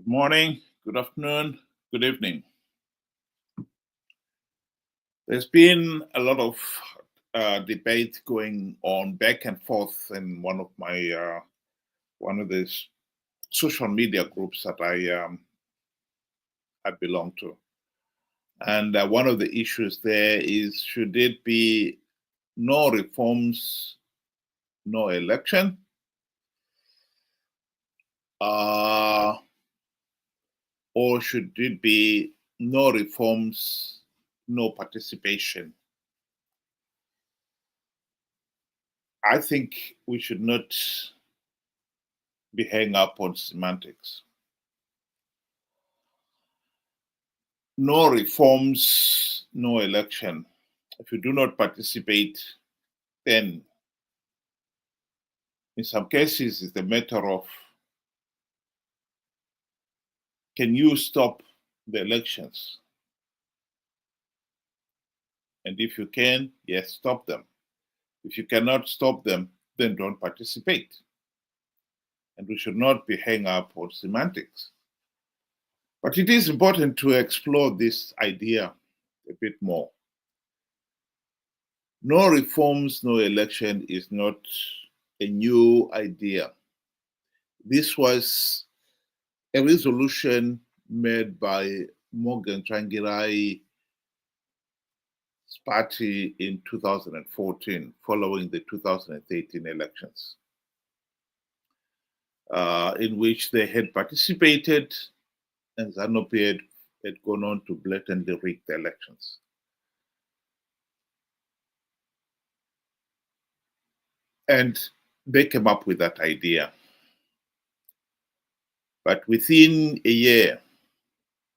Morning, good afternoon, good evening. There's been a lot of debate going on back and forth in one of the social media groups that I belong to, and one of the issues there is should it be no reforms, no election, uh, or should it be no reforms, no participation? I think we should not be hung up on semantics. No reforms, no election. If you do not participate, then in some cases it's a matter of can you stop the elections? And if you can, yes, stop them. If you cannot stop them, then don't participate. And we should not be hung up on semantics. But it is important to explore this idea a bit more. No reforms, no election is not a new idea. This was a resolution made by Morgan Tsvangirai's party in 2014, following the 2013 elections, in which they had participated and ZANU-PF had gone on to blatantly rig the elections. And they came up with that idea. But within a year,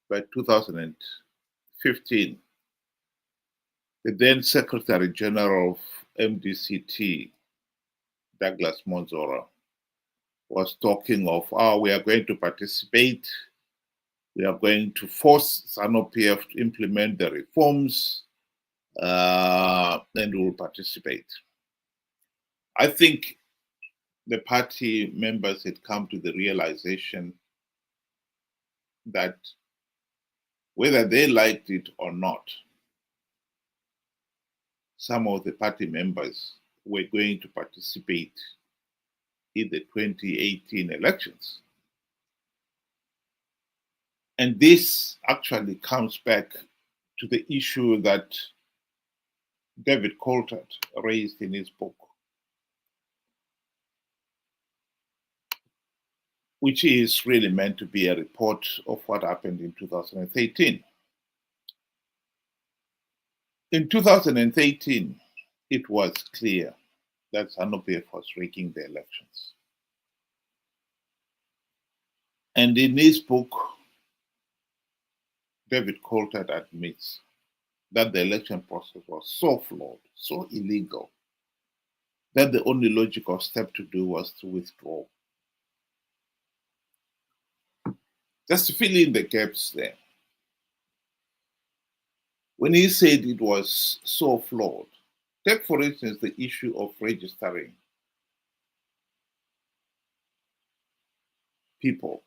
by 2015, the then Secretary General of MDCT, Douglas Monzora, was talking of, we are going to participate, we are going to force ZANU-PF to implement the reforms, and we will participate. I think the party members had come to the realization that whether they liked it or not, some of the party members were going to participate in the 2018 elections. And this actually comes back to the issue that David Coulthard raised in his book, which is really meant to be a report of what happened in 2013. In 2018, it was clear that ZANU-PF was rigging the elections. And in his book, David Coulthard admits that the election process was so flawed, so illegal, that the only logical step to do was to withdraw. Just to fill in the gaps there. When he said it was so flawed, take for instance the issue of registering people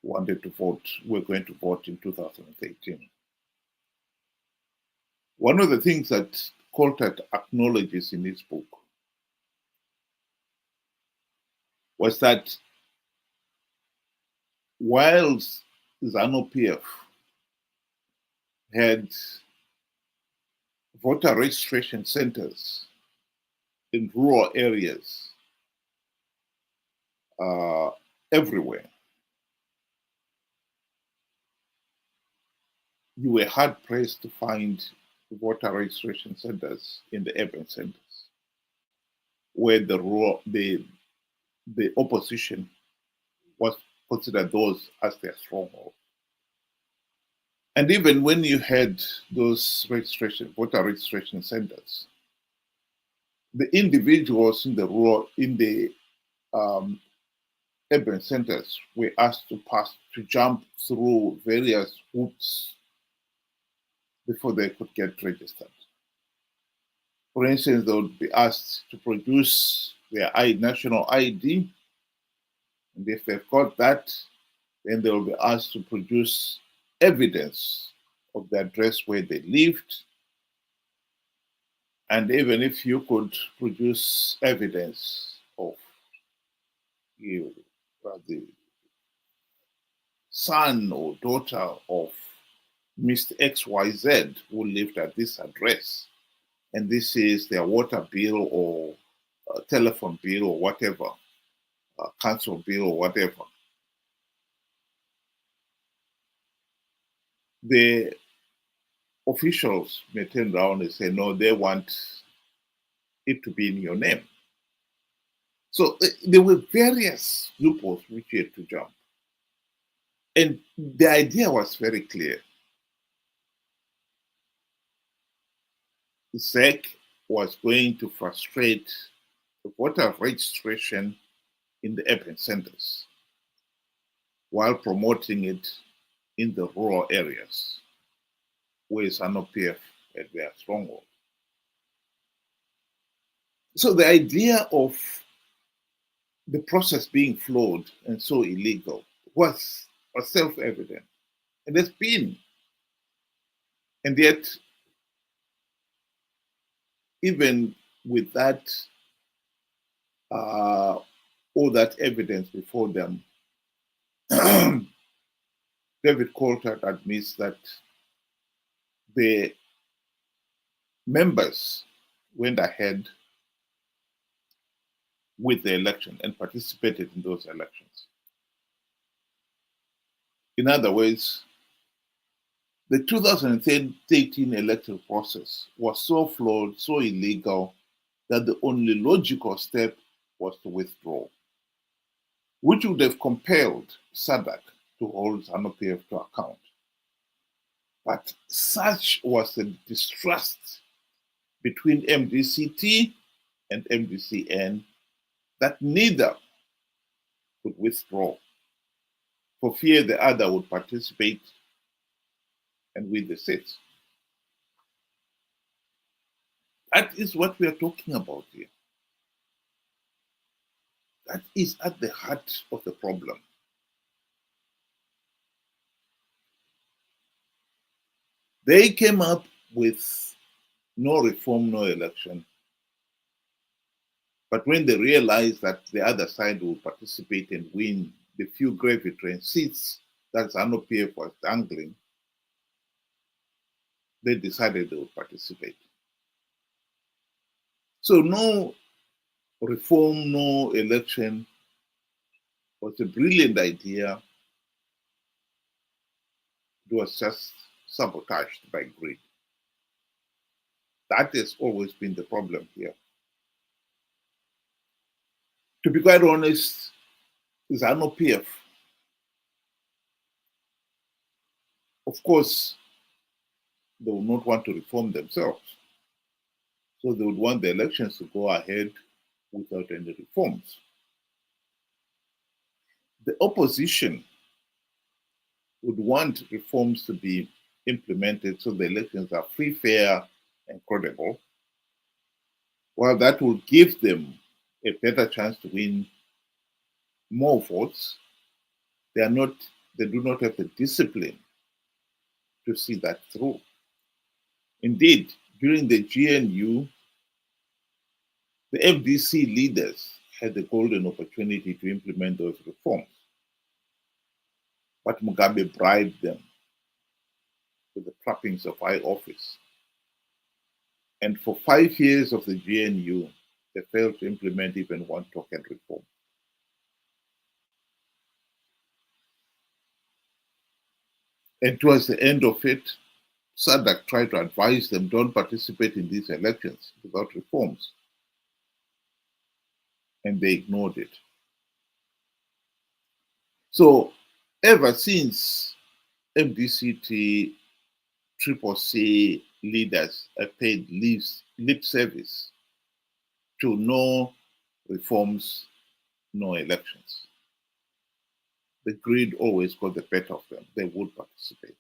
who wanted to vote, were going to vote in 2018. One of the things that Coulthard acknowledges in his book was that whilst ZANU-PF had voter registration centers in rural areas everywhere, you were hard pressed to find voter registration centers in the urban centers where the opposition was considered those as their stronghold. And even when you had those voter registration centers, the individuals in the urban centers were asked to jump through various hoops before they could get registered. For instance, they would be asked to produce their national ID, and if they've got that, then they will be asked to produce evidence of the address where they lived. And even if you could produce evidence of you, the son or daughter of Mr. XYZ who lived at this address, and this is their water bill or telephone bill or whatever, council bill or whatever, the officials may turn around and say, no, they want it to be in your name. So there were various loopholes which you had to jump. And the idea was very clear. ZEC was going to frustrate the voter registration in the urban centers while promoting it in the rural areas where ZANU-PF had their stronghold. So the idea of the process being flawed and so illegal was self-evident. And it's been. And yet, even with that, all that evidence before them, David Coulthard admits that the members went ahead with the election and participated in those elections. In other words, the 2013 electoral process was so flawed, so illegal, that the only logical step was to withdraw, which would have compelled SADC to hold ZANU-PF to account. But such was the distrust between MDCT and MDCN that neither could withdraw for fear the other would participate and win the seats. That is what we are talking about here. That is at the heart of the problem. They came up with no reform, no election. But when they realized that the other side would participate and win the few gravy train seats that ZANU-PF was dangling, they decided they would participate. So no reform, no election was a brilliant idea. It was just sabotaged by greed. That has always been the problem here. To be quite honest, ZANU-PF, of course, they would not want to reform themselves. So they would want the elections to go ahead without any reforms. The opposition would want reforms to be implemented so the elections are free, fair, and credible, while that will give them a better chance to win more votes. They do not have the discipline to see that through. Indeed, during the GNU, the FDC leaders had the golden opportunity to implement those reforms. But Mugabe bribed them with the trappings of high office. And for 5 years of the GNU, they failed to implement even one token reform. And towards the end of it, SADC tried to advise them, don't participate in these elections without reforms. And they ignored it. So ever since MDCT, Triple C leaders have paid lip service to no reforms, no elections. The greed always got the better of them. They would participate.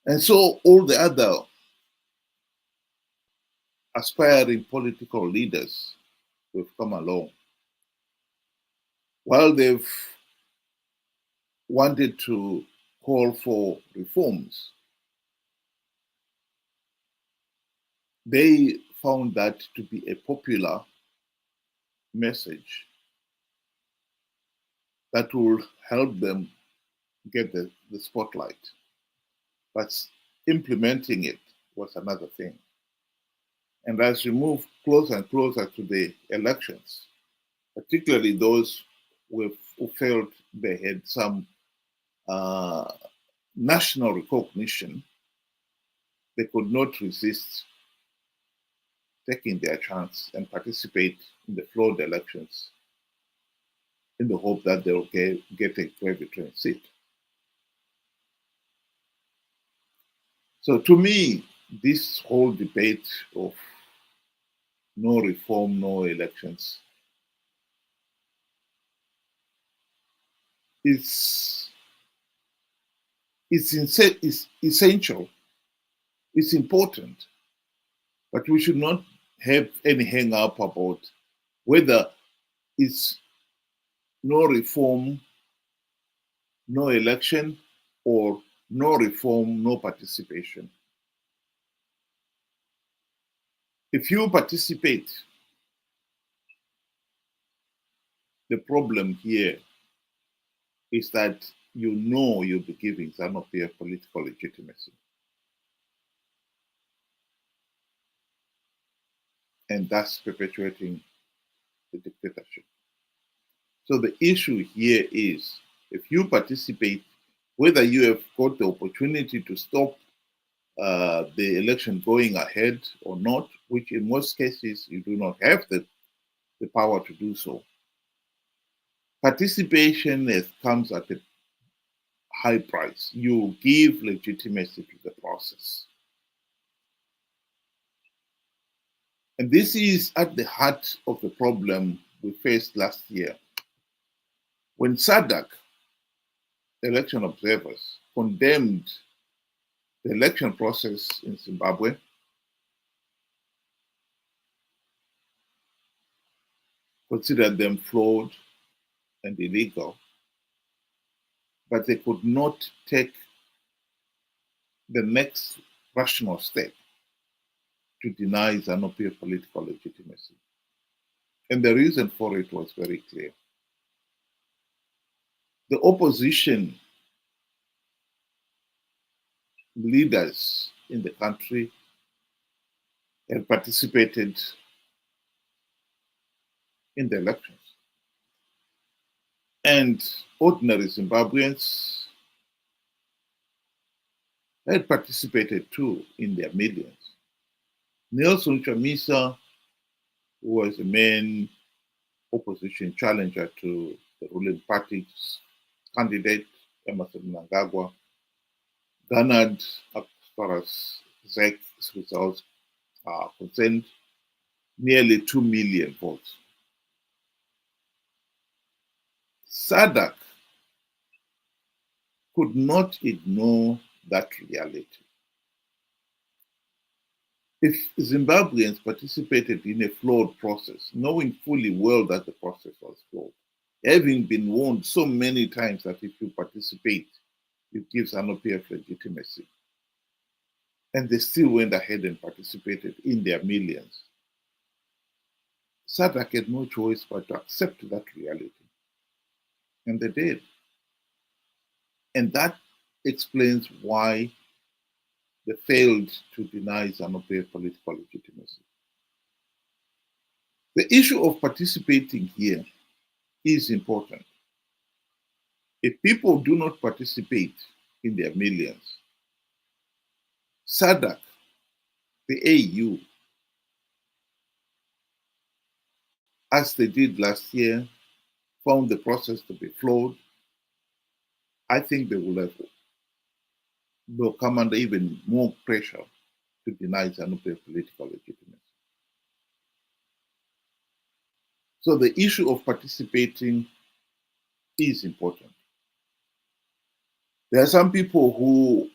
And so all the other aspiring political leaders who have come along, while they've wanted to call for reforms, they found that to be a popular message that will help them get the spotlight. But implementing it was another thing. And as we move closer and closer to the elections, particularly those who felt they had some uh, national recognition, they could not resist taking their chance and participate in the flawed elections in the hope that they'll get a President seat. So to me, this whole debate of no reform, no elections is is essential, it's important, but we should not have any hang up about whether it's no reform, no election, or no reform, no participation. If you participate, the problem here is that you know you'll be giving ZANU-PF political legitimacy. And thus perpetuating the dictatorship. So the issue here is if you participate, whether you have got the opportunity to stop the election going ahead or not, which in most cases you do not have the power to do so. Participation comes at a high price. You give legitimacy to the process. And this is at the heart of the problem we faced last year. When SADC, election observers, condemned the election process in Zimbabwe, considered them flawed and illegal, but they could not take the next rational step to deny ZANU-PF political legitimacy. And the reason for it was very clear. The opposition leaders in the country had participated in the elections. And ordinary Zimbabweans had participated too in their millions. Nelson Chamisa, who was the main opposition challenger to the ruling party's candidate, Emmerson Mnangagwa, garnered, as far as ZEC's results are concerned, nearly 2 million votes. SADC could not ignore that reality. If Zimbabweans participated in a flawed process, knowing fully well that the process was flawed, having been warned so many times that if you participate, it gives ZANU-PF legitimacy, and they still went ahead and participated in their millions, SADC had no choice but to accept that reality. And they did. And that explains why they failed to deny ZANU-PF political legitimacy. The issue of participating here is important. If people do not participate in their millions, SADC, the AU, as they did last year, found the process to be flawed, I think they will come under even more pressure to deny ZANU-PF political legitimacy. So the issue of participating is important. There are some people who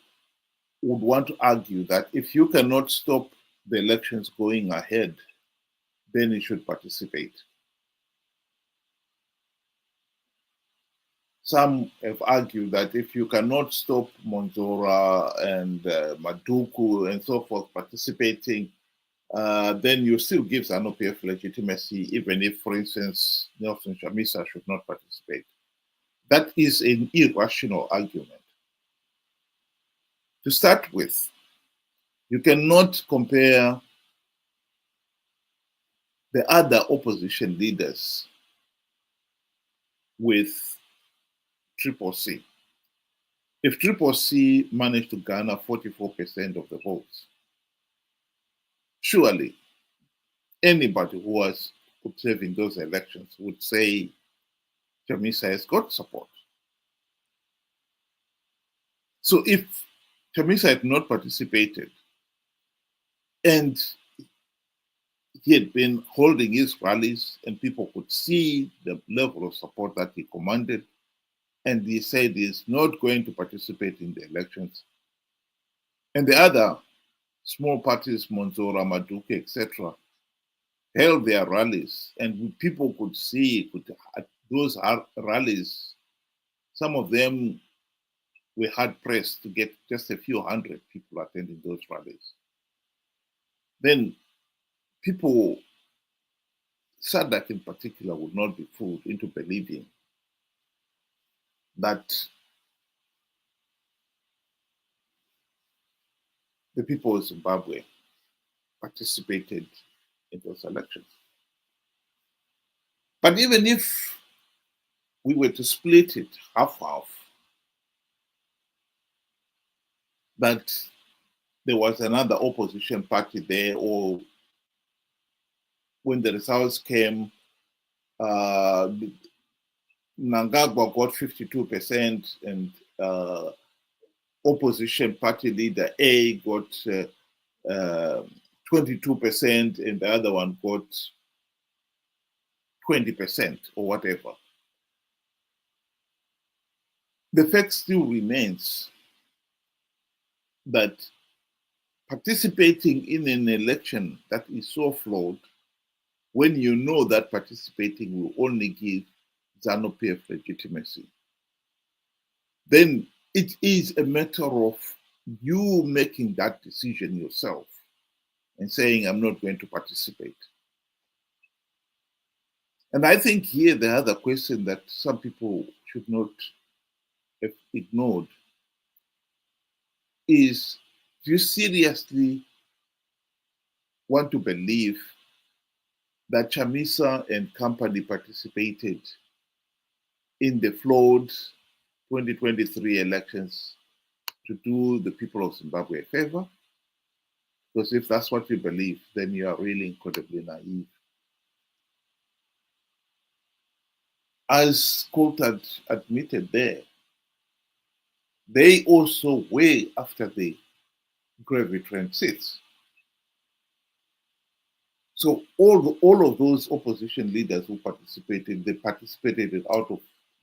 would want to argue that if you cannot stop the elections going ahead, then you should participate. some have argued that if you cannot stop Monzora and Maduku and so forth participating, then you still give ZANU-PF legitimacy, even if, for instance, Nelson Chamisa should not participate. That is an irrational argument. To start with, you cannot compare the other opposition leaders with Triple C. If Triple C managed to garner 44% of the votes, surely anybody who was observing those elections would say Chamisa has got support. So if Chamisa had not participated and he had been holding his rallies and people could see the level of support that he commanded, and he said he's not going to participate in the elections, and the other small parties, Monzora, Maduke, etc., held their rallies, and people could see at those rallies, some of them were hard pressed to get just a few hundred people attending those rallies. Then people, SADC in particular, would not be fooled into believing that the people of Zimbabwe participated in those elections. But even if we were to split it half-half, that there was another opposition party there, or when the results came, Mnangagwa got 52% and opposition party leader A got 22% and the other one got 20% or whatever. The fact still remains that participating in an election that is so flawed, when you know that participating will only give ZANU-PF legitimacy, then it is a matter of you making that decision yourself and saying, I'm not going to participate. And I think here the other question that some people should not have ignored is, do you seriously want to believe that Chamisa and company participated in the flawed 2023 elections to do the people of Zimbabwe a favor? Because if that's what you believe, then you are really incredibly naive. As Coulthard admitted there, they also were after the gravy train seats. So all of those opposition leaders who participated, they participated out of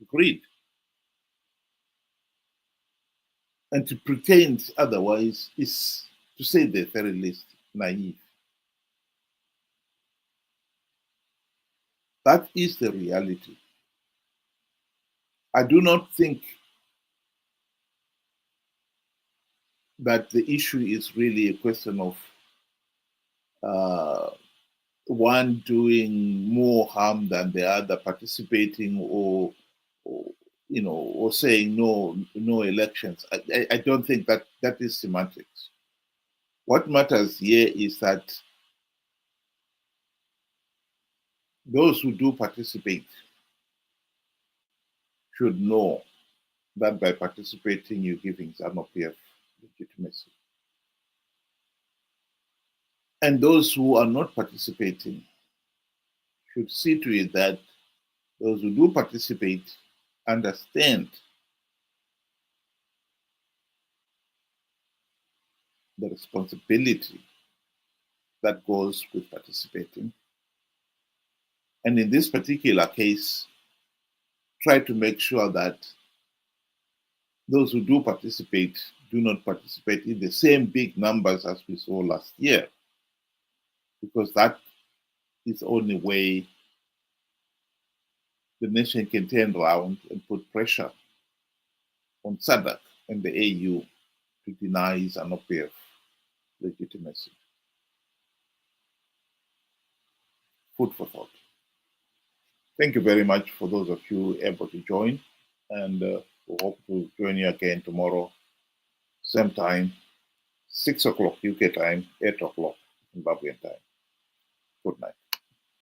greed. And to pretend otherwise is, to say the very least, naive. That is the reality. I do not think that the issue is really a question of one doing more harm than the other, participating or saying no elections. I don't think that is semantics. What matters here is that those who do participate should know that by participating, you're giving ZANU-PF legitimacy. And those who are not participating should see to it that those who do participate understand the responsibility that goes with participating. And in this particular case, try to make sure that those who do participate do not participate in the same big numbers as we saw last year, because that is the only way the nation can turn around and put pressure on SADC and the AU to deny ZANU-PF legitimacy. Food for thought. Thank you very much for those of you able to join, and we hope to join you again tomorrow, same time, 6 o'clock UK time, 8 o'clock Zimbabwean time. Good night.